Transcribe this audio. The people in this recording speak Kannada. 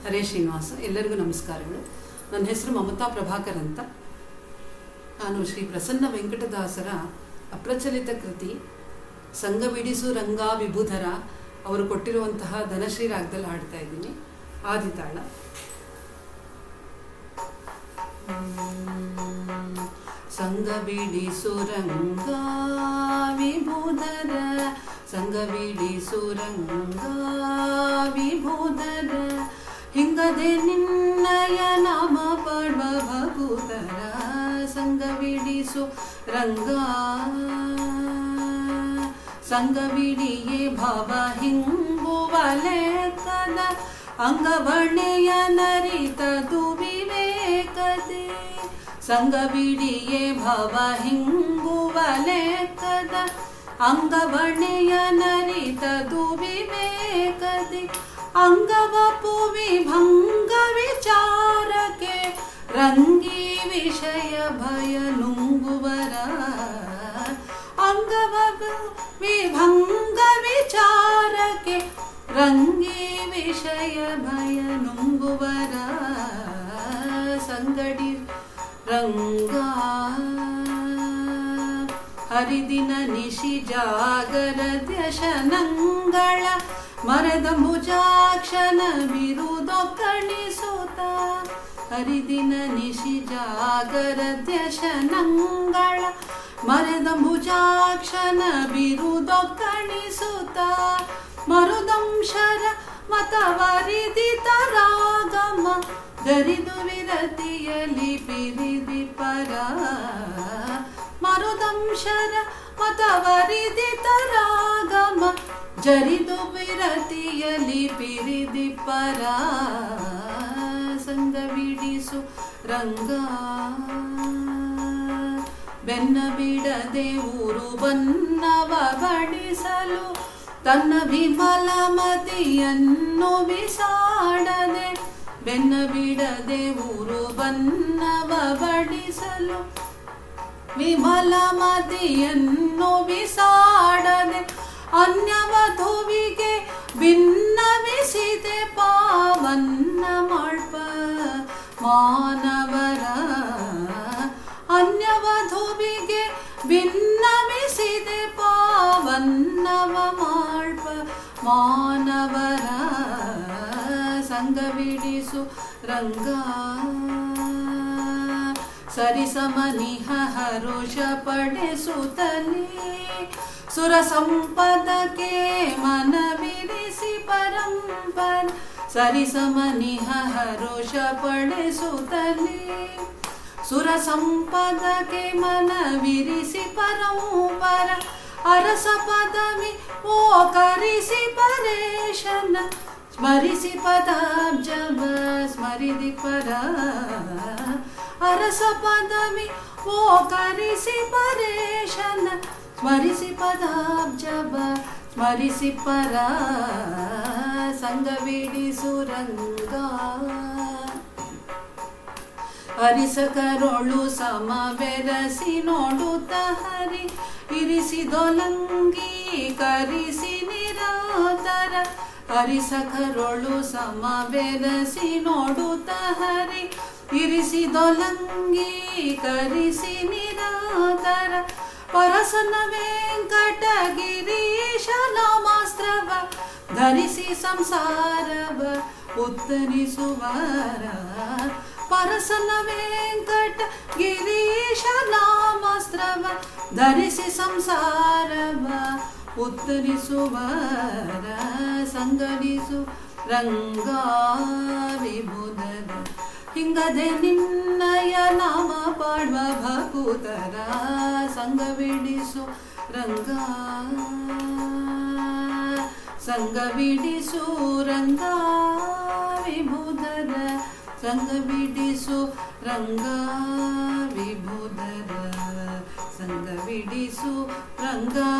ಹರೇ ಶ್ರೀನಿವಾಸ. ಎಲ್ಲರಿಗೂ ನಮಸ್ಕಾರಗಳು. ನನ್ನ ಹೆಸರು ಮಮತಾ ಪ್ರಭಾಕರ್ ಅಂತ. ನಾನು ಶ್ರೀ ಪ್ರಸನ್ನ ವೆಂಕಟದಾಸರ ಅಪ್ರಚಲಿತ ಕೃತಿ ಸಂಗವಿಡಿಸು ರಂಗಾ ವಿಭುಧರ ಅವರು ಕೊಟ್ಟಿರುವಂತಹ ಧನಶ್ರೀ ರಾಗದಲ್ಲಿ ಹಾಡ್ತಾ ಇದ್ದೀನಿ. ಆದಿತಾಳ. ಸಂಗವಿಡಿಸು ರಂಗಾ ವಿಭುಧರ, ಸಂಗವಿಡಿಸು ರಂಗಾ ವಿಭುಧರ, ಹಿಂಗದೆ ನಿನ್ನಯ ನಾಮ ಪಡ್ವ ಭಕುತರ, ಸಂಗವಿಡಿಸು ರಂಗಾ ಸಂಗವಿಡಿಯೇ ಭವ ಹಿಂಗುವಲೆ ಕದ, ಅಂಗವರ್ಣೆಯ ನರಿತದು ವಿವೇಕದೆ, ಸಂಗವಿಡಿಯೇ ಭವ ಹಿಂಗುವಲೆ ಕದ, ಅಂಗವರ್ಣೆಯ ನರಿತದು ವಿವೇಕದೆ, ಅಂಗವಪು ವಿಭಂಗ ವಿಚಾರಕ್ಕೆ ರಂಗಿ ವಿಷಯ ಭಯ ನುಂಗುವರ, ಅಂಗವಪು ವಿಭಂಗ ವಿಚಾರಕ್ಕೆ ರಂಗಿ ವಿಷಯ ಭಯ ನುಂಗುವರ, ಸಂಗಡಿ ರಂಗಾ ಹರಿದಿನ ನಿಶಿ ಜಾಗರ ದ್ಯಶನಂಗಳ ಮರದ ಮುಜಾಕ್ಷನ ಬಿರುದೊಕ್ಕಣಿಸುತ್ತ, ಹರಿದಿನ ನಿಶಿ ಜಾಗರ ದ್ಯಶನಂಗಳ ಮರದ ಮುಜಾಕ್ಷನ ಬಿರುದೊಕ್ಕಣಿಸುತ್ತ, ಮರುದಂಶರ ಮತವರಿದಿತ ರಾಗಮ ಗರಿದು ವಿರತಿಯಲಿ ಪಿರಿದಿ ಪರ, ಮರುದಂಶರ ಮತವರಿದಿತ ರಾಗಮ ಜರಿದು ವಿರತಿಯಲಿ ಪಿರಿದಿ ಪರ, ಸಂಗವಿಡಿಸು ರಂಗಾ ಬೆನ್ನ ಬಿಡದೆ ಊರು ಬನ್ನವ ಬಡಿಸಲು, ತನ್ನ ವಿಮಲ ಮತಿಯನ್ನು ಬಿಸಾಡದೆ, ಬೆನ್ನ ಬಿಡದೆ ಊರು ಬನ್ನವ ಬಡಿಸಲು, ವಿಮಲ ಮತಿಯನ್ನು ಬಿಸಾಡದೆ, ಅನ್ಯವಧುವಿಗೆ ಭಿನ್ನವಿಸಿದೆ ಪಾವನ್ನ ಮಾಳ್ಪ ಮಾನವರ, ಅನ್ಯವಧುವಿಗೆ ಭಿನ್ನವಿಸಿದೆ ಪಾವನ್ನವ ಮಾಳ್ಪ ಮಾನವರ, ಸಂಗವಿಡಿಸು ರಂಗಾ ಸರಿಸಮನಿಹ ಹರುಷ ಪಡೆಸುತ್ತಲೇ, ಸುರ ಸಂಪದಕ್ಕೆ ಮನವಿರಿಸಿ ಪರಂಪರ, ಸರಿಸಮನಿಹ ಹರುಷ ಪಡೆಸುತ್ತಲೇ, ಸುರ ಸಂಪದಕ್ಕೆ ಮನವಿರಿಸಿ ಪರಂಪರ, ಅರಸ ಪದವಿ ಓ ಕರಿಸಿ ಪರೇಶನ, ಸ್ಮರಿಸಿ ಪದಾಬ್ಜವ ಸ್ಮರಿದಿ ಪರ, ಅರಸ ಪದವಿ ಓ ಕರಿಸಿ ಪರೇಶನ, ಸ್ಮರಿಸಿ ಪದಾಬ್ಜವ ಸ್ಮರಿಸಿ ಪರ, ಸಂಗವಿಡಿಸು ರಂಗಾ ಹರಿಸಕರೊಳು ಸಮವೆರಸಿ ನೋಡುತ್ತ ಹರಿ ಇರಿಸಿದೊಲಂಗಿ ಕರಿಸಿ ನಿರಾತರ, ಹರಿಸಕರೊಳು ಸಮವೆರಸಿ ನೋಡುತ್ತ ಹರಿ ಇರಿಸಿದೊಲಂಗಿ ಕರಿಸಿ ನಿರಾತರ, ಪರಸನ ವೆಂಕಟಗಿರೀಶ ನಾಮಾಸ್ತ್ರವ ಧರಿಸಿ ಸಂಸಾರವ ಉತ್ತರಿಸುವರ, ಪರಸನ ವೆಂಕಟ ಗಿರೀಶ ನಾಮಾಸ್ತ್ರವ ಧರಿಸಿ ಸಂಸಾರವ ಉತ್ತರಿಸುವರ, ಸಂಗಡಿಸು ರಂಗಾ ವಿಭುಧರ, ಹಿಂಗದೆ ನಿನ್ನಯ ನಾಮ ಪಾಡ್ವ ಭಕುತರ, ಸಂಗವಿಡಿಸು ರಂಗಾ ಸಂಗವಿಡಿಸು ರಂಗಾ ವಿಭುಧರ, ಸಂಗವಿಡಿಸು ರಂಗಾ ವಿಭುಧರ, ಸಂಗವಿಡಿಸು ರಂಗಾ